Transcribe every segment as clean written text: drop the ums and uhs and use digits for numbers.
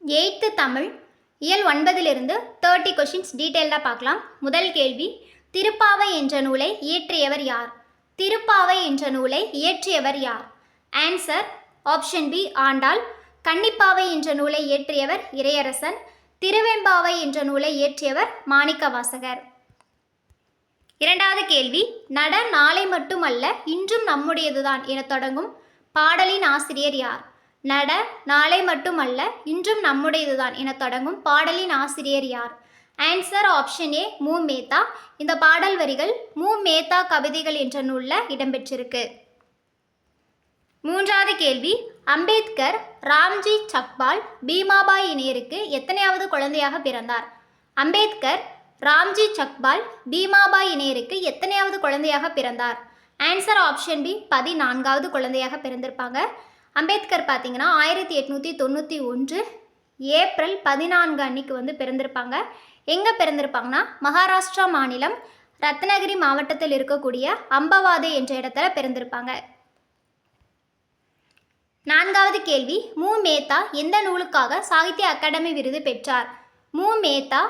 8th Tamil இயல் 9லிருந்து 30 questions டீட்டெயிலாக பார்க்கலாம். முதல் கேள்வி, திருப்பாவை என்ற நூலை இயற்றியவர் யார்? திருப்பாவை என்ற நூலை இயற்றியவர் யார்? Answer option B Andal. Kannippavai என்ற நூலை இயற்றியவர் இறையரசன். திருவெம்பாவை என்ற நூலை இயற்றியவர் மாணிக்கவாசகர். இரண்டாவது கேள்வி, நட நாளை மட்டுமல்ல இன்றும் நம்முடையதுதான் என தொடங்கும் பாடலின் ஆசிரியர் யார்? நட நாளை மட்டுமல்ல இன்றும் நம்முடையதுதான் என தொடங்கும் பாடலின் ஆசிரியர் யார்? ஆன்சர் ஆப்ஷன் ஏ மு மேத்தா. இந்த பாடல் வரிகள் மு மேத்தா கவிதைகள் என்ற நூலில் இடம்பெற்றிருக்கு. மூன்றாவது கேள்வி, அம்பேத்கர் ராம்ஜி சக்பால் பீமாபாய் இணையருக்கு எத்தனையாவது குழந்தையாக பிறந்தார்? அம்பேத்கர் ராம்ஜி சக்பால் பீமாபாய் இணையருக்கு எத்தனையாவது குழந்தையாக பிறந்தார்? ஆன்சர் ஆப்ஷன் பி 14வது குழந்தையாக பிறந்திருப்பாங்க. அம்பேத்கர் பார்த்தீங்கன்னா 1891 ஏப்ரல் 14 அன்னைக்கு பிறந்திருப்பாங்க. எங்கே பிறந்திருப்பாங்கன்னா மகாராஷ்டிரா மாநிலம் ரத்னகிரி மாவட்டத்தில் இருக்கக்கூடிய அம்பவாதே என்ற இடத்துல பிறந்திருப்பாங்க. நான்காவது கேள்வி, மு மேத்தா எந்த நூலுக்காக சாகித்ய அகாடமி விருது பெற்றார்? மு மேத்தா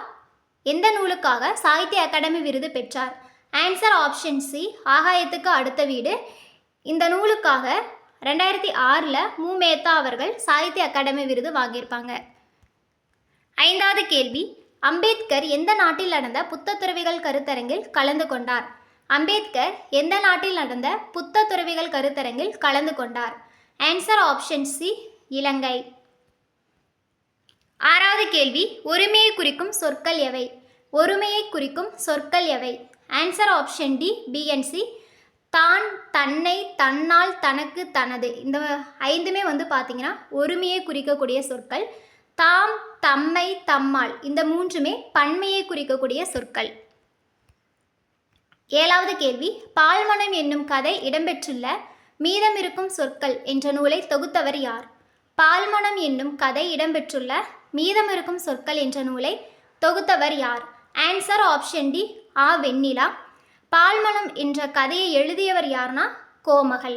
எந்த நூலுக்காக சாகித்ய அகாடமி விருது பெற்றார்? ஆன்சர் ஆப்ஷன் சி ஆகாயத்துக்கு அடுத்த வீடு. இந்த நூலுக்காக 2006 மு மேத்தா அவர்கள் சாகித்ய அகாடமி விருது வாங்கியிருப்பாங்க. ஐந்தாவது கேள்வி, அம்பேத்கர் எந்த நாட்டில் நடந்த புத்த துறவிகள் கருத்தரங்கில் கலந்து கொண்டார்? அம்பேத்கர் எந்த நாட்டில் நடந்த புத்த துறவிகள் கருத்தரங்கில் கலந்து கொண்டார்? ஆன்சர் ஆப்ஷன் சி இலங்கை. ஆறாவது கேள்வி, ஒருமையை குறிக்கும் சொற்கள் எவை? ஒருமையை குறிக்கும் சொற்கள் எவை? ஆன்சர் ஆப்ஷன் டி பிஎன்சி. தான், தன்னை, தன்னால், தனக்கு, தனது. இந்த 5மே பார்த்தீங்கன்னா ஒருமையை குறிக்கக்கூடிய சொற்கள். தாம், தம்மை, தம்மால் இந்த 3மே பன்மையை குறிக்கக்கூடிய சொற்கள். ஏழாவது கேள்வி, பால்மனம் என்னும் கதை இடம்பெற்றுள்ள மீதமிருக்கும் சொற்கள் என்ற நூலை தொகுத்தவர் யார்? பால்மனம் என்னும் கதை இடம்பெற்றுள்ள மீதமிருக்கும் சொற்கள் என்ற நூலை தொகுத்தவர் யார்? ஆன்சர் ஆப்ஷன் டி ஆ வெண்ணிலா. பால்மனம் என்ற கதையை எழுதியவர் யார்னா கோமகள்.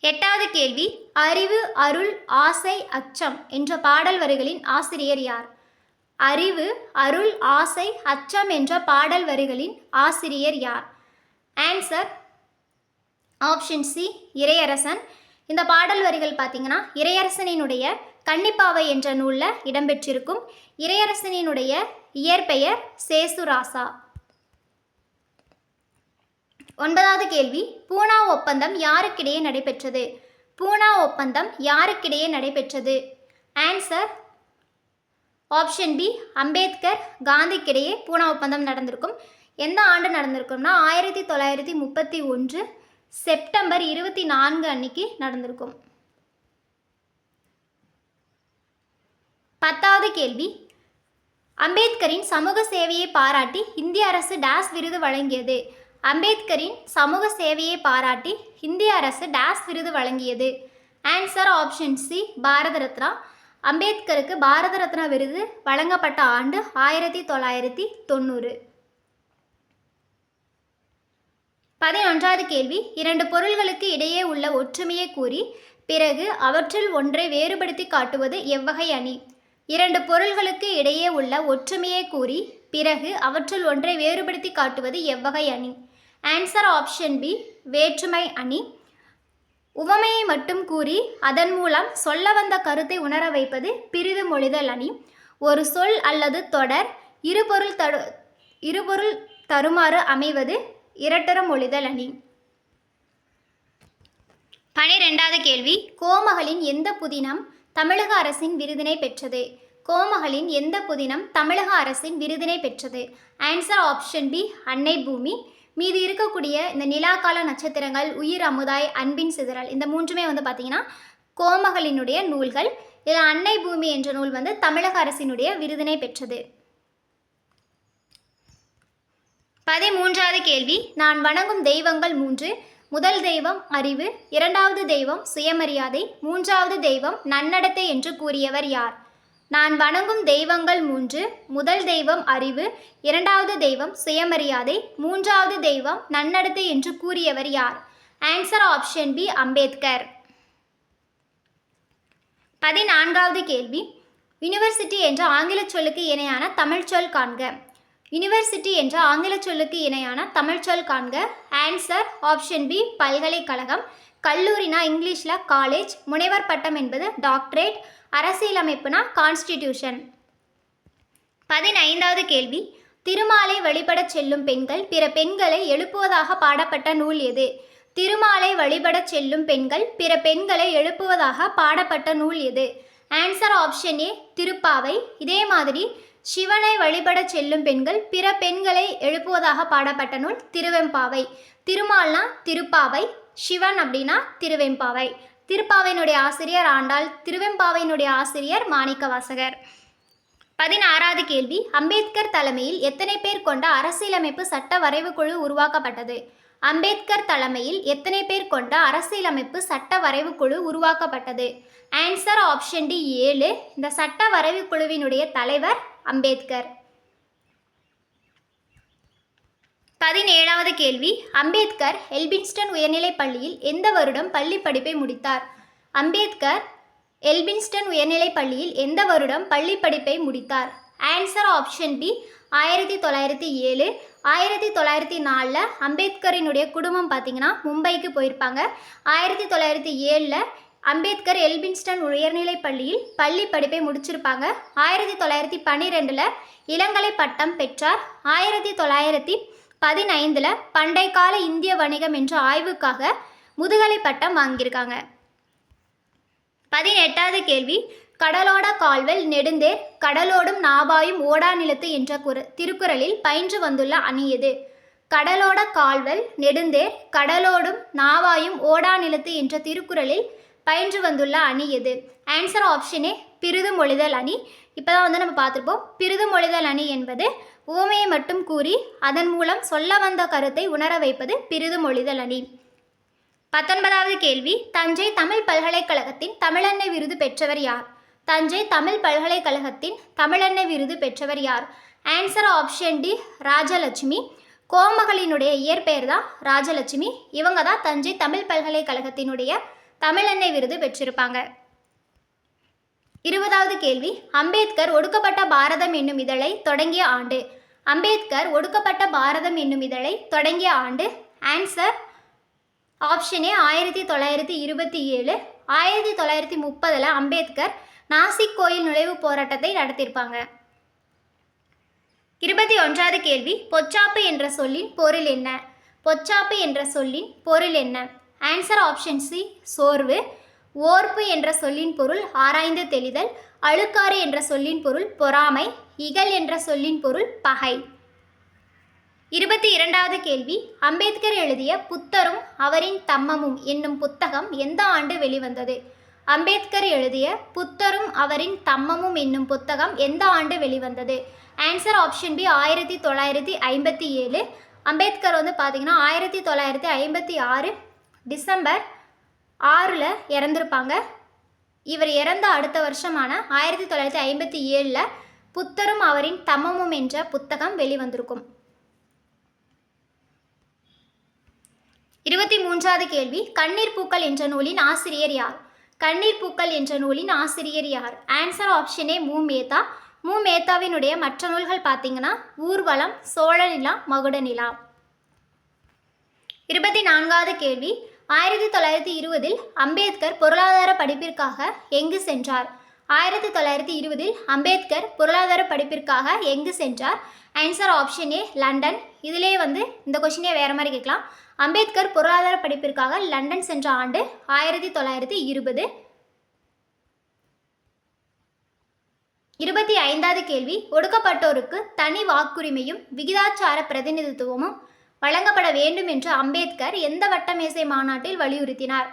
எட்டாவது கேள்வி, அறிவு, அருள், ஆசை, அச்சம் என்ற பாடல் வரிகளின் ஆசிரியர் யார்? அறிவு, அருள், ஆசை, அச்சம் என்ற பாடல் வரிகளின் ஆசிரியர் யார்? Answer option C Iraiyarasan. இந்த பாடல் வரிகள் பார்த்தீங்கன்னா இறையரசனினுடைய கன்னிப்பாவை என்ற நூலில் இடம்பெற்றிருக்கும். இறையரசனினுடைய இயற்பெயர் சேசுராசா. ஒன்பதாவது கேள்வி, பூனா ஒப்பந்தம் யாருக்கிடையே நடைபெற்றது? பூனா ஒப்பந்தம் யாருக்கிடையே நடைபெற்றது? ஆன்சர் ஆப்ஷன் பி அம்பேத்கர் காந்திக்கிடையே பூனா ஒப்பந்தம் நடந்திருக்கும். எந்த ஆண்டு நடந்திருக்கும்னா 1931 செப்டம்பர் 24 அன்னைக்கு நடந்திருக்கும். 10வது கேள்வி, அம்பேத்கரின் சமூக சேவையை பாராட்டி இந்திய அரசு டாஸ் விருது வழங்கியது? அம்பேத்கரின் சமூக சேவையை பாராட்டி இந்திய அரசு டாஸ் விருது வழங்கியது? Answer option C Bharat Ratna. அம்பேத்கருக்கு பாரத ரத்னா விருது வழங்கப்பட்ட ஆண்டு 1990. 11வது கேள்வி, 2 பொருள்களுக்கு இடையே உள்ள ஒற்றுமையை கூறி பிறகு அவற்றில் ஒன்றை வேறுபடுத்தி காட்டுவது எவ்வகை அணி? 2 பொருள்களுக்கு இடையே உள்ள ஒற்றுமையை கூறி பிறகு அவற்றில் ஒன்றை வேறுபடுத்தி காட்டுவது எவ்வகை அணி? ஆன்சர் ஆப்ஷன் பி வேற்றுமை அணி. உவமையை மட்டும் கூறி அதன் மூலம் சொல்ல வந்த கருத்தை உணர வைப்பது பிரிது மொழிதல் அணி. ஒரு சொல் அல்லது தொடர் இருபொருள் தருமாறு அமைவது இரட்டர மொழிதல் அணி. 12வது கேள்வி, கோமகளின் எந்த புதினம் தமிழக அரசின் விருதினை பெற்றது? கோமகளின் எந்த புதினம் தமிழக அரசின் விருதினை பெற்றது? ஆன்சர் ஆப்ஷன் பி அன்னை பூமி. மீது இருக்கக்கூடிய இந்த நிலாக்கால நட்சத்திரங்கள், உயிர் அமுதாய், அன்பின் சிதறல் இந்த 3மே பார்த்தீங்கன்னா கோமகளினுடைய நூல்கள். இதில் அன்னை பூமி என்ற நூல் தமிழக அரசினுடைய விருதினை பெற்றது. 13வது கேள்வி, நான் வணங்கும் தெய்வங்கள் 3. முதல் தெய்வம் அறிவு, 2வது தெய்வம் சுயமரியாதை, 3வது தெய்வம் நன்னடத்தை என்று கூறியவர் யார்? நான் வணங்கும் தெய்வங்கள் 3. முதல் தெய்வம் அறிவு, 2வது தெய்வம் சுயமரியாதை, 3வது தெய்வம் நன்னடத்தை என்று கூறியவர் யார்? Answer option B Ambedkar. 14வது கேள்வி, யூனிவர்சிட்டி என்ற ஆங்கில சொல்லுக்கு இணையான தமிழ் சொல் காண்க. யூனிவர்சிட்டி என்ற ஆங்கில சொல்லுக்கு இணையான தமிழ் சொல் காண்க. ஆன்சர் ஆப்ஷன் பி பல்கலைக்கழகம். கல்லூரினா இங்கிலீஷில் காலேஜ், முனைவர் பட்டம் என்பது டாக்டரேட், அரசியலமைப்புனா கான்ஸ்டிடியூஷன். 15வது கேள்வி, திருமாலை வழிபடச் செல்லும் பெண்கள் பிற பெண்களை எழுப்புவதாக பாடப்பட்ட நூல் எது? திருமாலை வழிபடச் செல்லும் பெண்கள் பிற பெண்களை எழுப்புவதாக பாடப்பட்ட நூல் எது? Answer option A Tiruppavai. இதே மாதிரி சிவனை வழிபடச் செல்லும் பெண்கள் பிற பெண்களை எழுப்புவதாக பாடப்பட்ட நூல் திருவெம்பாவை. திருமால்னா திருப்பாவை, சிவன் அப்படின்னா திருவெம்பாவை. திருப்பாவையினுடைய ஆசிரியர் ஆண்டாள், திருவெம்பாவையினுடைய ஆசிரியர் மாணிக்கவாசகர். 16வது கேள்வி, அம்பேத்கர் தலைமையில் எத்தனை பேர் கொண்ட அரசியலமைப்பு சட்ட வரைவு குழு உருவாக்கப்பட்டது? அம்பேத்கர் தலைமையில் எத்தனை பேர் கொண்ட அரசியலமைப்பு சட்ட வரைவு குழு உருவாக்கப்பட்டது? Answer option D 7. இந்த சட்ட வரைவு குழுவினுடைய தலைவர் அம்பேத்கர். 17வது கேள்வி, அம்பேத்கர் எல்பின்ஸ்டன் உயர்நிலைப் பள்ளியில் எந்த வருடம் பள்ளி படிப்பை முடித்தார்? அம்பேத்கர் எல்பின்ஸ்டன் உயர்நிலைப் பள்ளியில் எந்த வருடம் பள்ளி படிப்பை முடித்தார்? Answer option B 1907. 1904 அம்பேத்கரினுடைய குடும்பம் பார்த்தீங்கன்னா மும்பைக்கு போயிருப்பாங்க. 1907 அம்பேத்கர் எல்பின்ஸ்டன் உயர்நிலைப் பள்ளியில் பள்ளி படிப்பை முடிச்சிருப்பாங்க. 1912 இளங்கலை பட்டம் பெற்றார். 1915 பண்டை கால இந்திய வணிகம் என்ற ஆய்வுக்காக முதுகலை பட்டம் வாங்கியிருக்காங்க. 18வது கேள்வி, கடலோட கால்வெல் நெடுந்தேர் கடலோடும் நாவாயும் ஓடா நிலத்து என்ற திருக்குறளில் பயின்று வந்துள்ள அணி எது? கடலோட கால்வெல் நெடுந்தேர் கடலோடும் நாவாயும் ஓடா நிலத்து என்ற திருக்குறளில் பயின்று வந்துள்ள அணி எது? ஆன்சர் ஆப்ஷனே பிரிதுமொழிதல் அணி. இப்போ தான் நம்ம பார்த்துருப்போம். பிரிதுமொழிதல் அணி என்பது உவமையை மட்டும் கூறி அதன் மூலம் சொல்ல வந்த கருத்தை உணர வைப்பது பிரிதுமொழிதல் அணி. 19வது கேள்வி, தஞ்சை தமிழ் பல்கலைக்கழகத்தின் தமிழன்னை விருது பெற்றவர் யார்? தஞ்சை தமிழ் பல்கலைக்கழகத்தின் தமிழன்னை விருது பெற்றவர் யார்? Answer option D Rajalakshmi. கோமகளினுடைய இயற்பெயர் தான் ராஜலட்சுமி. இவங்க தான் தஞ்சை தமிழ் பல்கலைக்கழகத்தினுடைய தமிழன்னை விருது பெற்றிருப்பாங்க. 20வது கேள்வி, அம்பேத்கர் ஒடுக்கப்பட்ட பாரதம் என்னும் இதழை தொடங்கிய ஆண்டு? அம்பேத்கர் ஒடுக்கப்பட்ட பாரதம் என்னும் இதழை தொடங்கிய ஆண்டு? ஆன்சர் ஆப்ஷனே 1927. 1930 அம்பேத்கர் நாசிக் கோயில் நுழைவு போராட்டத்தை நடத்தியிருப்பாங்க. 21வது கேள்வி, பொச்சாப்பு என்ற சொல்லின் பொருள் என்ன? பொச்சாப்பு என்ற சொல்லின் பொருள் என்ன? ஆன்சர் ஆப்ஷன் சி சோர்வு. ஓர்ப்பு என்ற சொல்லின் பொருள் ஆராய்ந்து தெளிதல். அழுக்காறு என்ற சொல்லின் பொருள் பொறாமை. இகல் என்ற சொல்லின் பொருள் பகை. 22வது கேள்வி, அம்பேத்கர் எழுதிய புத்தரும் அவரின் தம்மமும் என்னும் புத்தகம் எந்த ஆண்டு வெளிவந்தது? அம்பேத்கர் எழுதிய புத்தரும் அவரின் தம்மமும் என்னும் புத்தகம் எந்த ஆண்டு வெளிவந்தது? Answer option B 1957. அம்பேத்கர் பார்த்தீங்கன்னா 1956 டிசம்பர் 6 இறந்திருப்பாங்க. இவர் இறந்த அடுத்த வருஷமான 1957 புத்தரும் அவரின் தம்மமும் என்ற புத்தகம் வெளிவந்திருக்கும். 23வது கேள்வி, கண்ணீர் பூக்கள் என்ற நூலின் ஆசிரியர் யார்? கண்ணீர் பூக்கள் என்ற நூலின் ஆசிரியர் யார்? ஆன்சர் ஆப்ஷனே மு மேத்தா. மு மேத்தாவினுடைய மற்ற நூல்கள் பார்த்தீங்கன்னா ஊர்வலம், சோழநிலா, மகுடநிலா. 24வது கேள்வி, 1920 அம்பேத்கர் பொருளாதார படிப்பிற்காக எங்கு சென்றார்? 1920 அம்பேத்கர் பொருளாதார படிப்பிற்காக எங்கு சென்றார்? ஆன்சர் ஆப்ஷன் ஏ லண்டன். இதிலே இந்த கொஷினே வேறு மாதிரி கேட்கலாம். அம்பேத்கர் பொருளாதார படிப்பிற்காக லண்டன் சென்ற ஆண்டு 1920. 25வது கேள்வி, ஒடுக்கப்பட்டோருக்கு தனி வாக்குரிமையும் விகிதாச்சார பிரதிநிதித்துவமும் வழங்கப்பட வேண்டும் என்று அம்பேத்கர் எந்த வட்டமேசை மாநாட்டில் வலியுறுத்தினார்?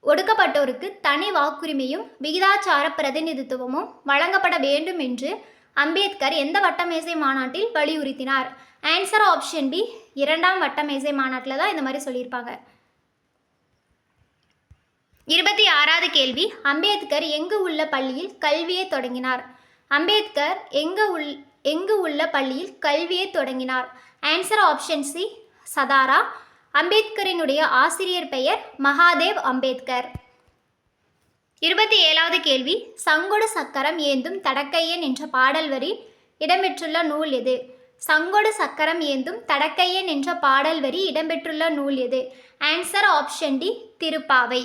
ஒடுக்கப்பட்டோருக்கு தனி வாக்குரிமையும் விகிதாச்சார பிரதிநிதித்துவமும் வழங்கப்பட வேண்டும் என்று அம்பேத்கர் எந்த வட்டமேசை மாநாட்டில் வலியுறுத்தினார்? ஆன்சர் ஆப்ஷன் பி 2ஆம் வட்டமேசை மாநாட்டில் தான் இந்த மாதிரி சொல்லியிருப்பாங்க. 26வது கேள்வி, அம்பேத்கர் எங்கு உள்ள பள்ளியில் கல்வியை தொடங்கினார்? அம்பேத்கர் எங்கு உள்ள பள்ளியில் கல்வியை தொடங்கினார்? Answer option C Satara. அம்பேத்கரினுடைய ஆசிரியர் பெயர் மகாதேவ் அம்பேத்கர். 27வது கேள்வி சங்கொடு சக்கரம் ஏந்தும் தடக்கையன் என்ற பாடல் வரி இடம்பெற்றுள்ள நூல் எது? சங்கொடு சக்கரம் ஏந்தும் தடக்கையன் என்ற பாடல் வரி இடம்பெற்றுள்ள நூல் எது? Answer option D Thiruppavai.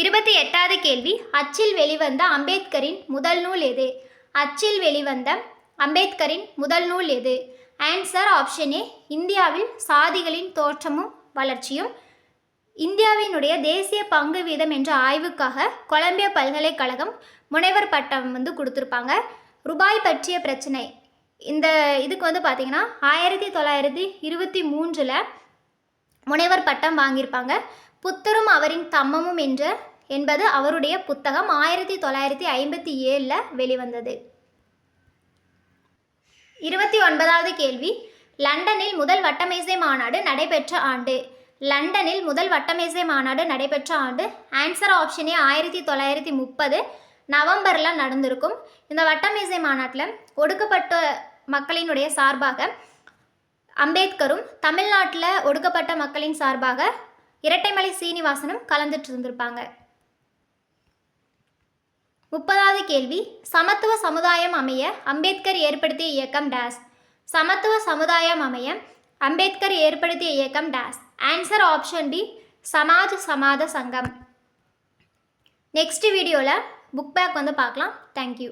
28வது கேள்வி அச்சில் வெளிவந்த அம்பேத்கரின் முதல் நூல் எது? அச்சில் வெளிவந்த அம்பேத்கரின் முதல் நூல் எது? ஆன்சர் ஆப்ஷன் ஏ இந்தியாவில் சாதிகளின் தோற்றமும் வளர்ச்சியும். இந்தியாவினுடைய தேசிய பங்கு வீதம் என்ற ஆய்வுக்காக கொலம்பியா பல்கலைக்கழகம் முனைவர் பட்டம் கொடுத்துருப்பாங்க. ரூபாய் பற்றிய பிரச்சனை இந்த இதுக்கு பார்த்திங்கன்னா 1923 முனைவர் பட்டம் வாங்கியிருப்பாங்க. புத்தரும் அவரின் தம்மமும் என்பது அவருடைய புத்தகம் 1957 வெளிவந்தது. 29வது கேள்வி லண்டனில் முதல் வட்டமேசை மாநாடு நடைபெற்ற ஆண்டு. லண்டனில் முதல் வட்டமேசை மாநாடு நடைபெற்ற ஆண்டு. ஆன்சர் ஆப்ஷனே 1930 நவம்பரில் நடந்திருக்கும். இந்த வட்டமேசை மாநாட்டில் ஒடுக்கப்பட்ட மக்களினுடைய சார்பாக அம்பேத்கரும் தமிழ்நாட்டில் ஒடுக்கப்பட்ட மக்களின் சார்பாக இரட்டைமலை சீனிவாசனும் கலந்துட்டு இருந்திருப்பாங்க. 30வது கேள்வி சமத்துவ சமுதாயம் அமைய அம்பேத்கர் ஏற்படுத்திய இயக்கம் டேஸ். சமத்துவ சமுதாயம் அமைய அம்பேத்கர் ஏற்படுத்திய இயக்கம் டேஸ். Answer option B Samaj Samata Sangam. Next வீடியோவில் புக் பேக் பார்க்கலாம். தேங்க்யூ.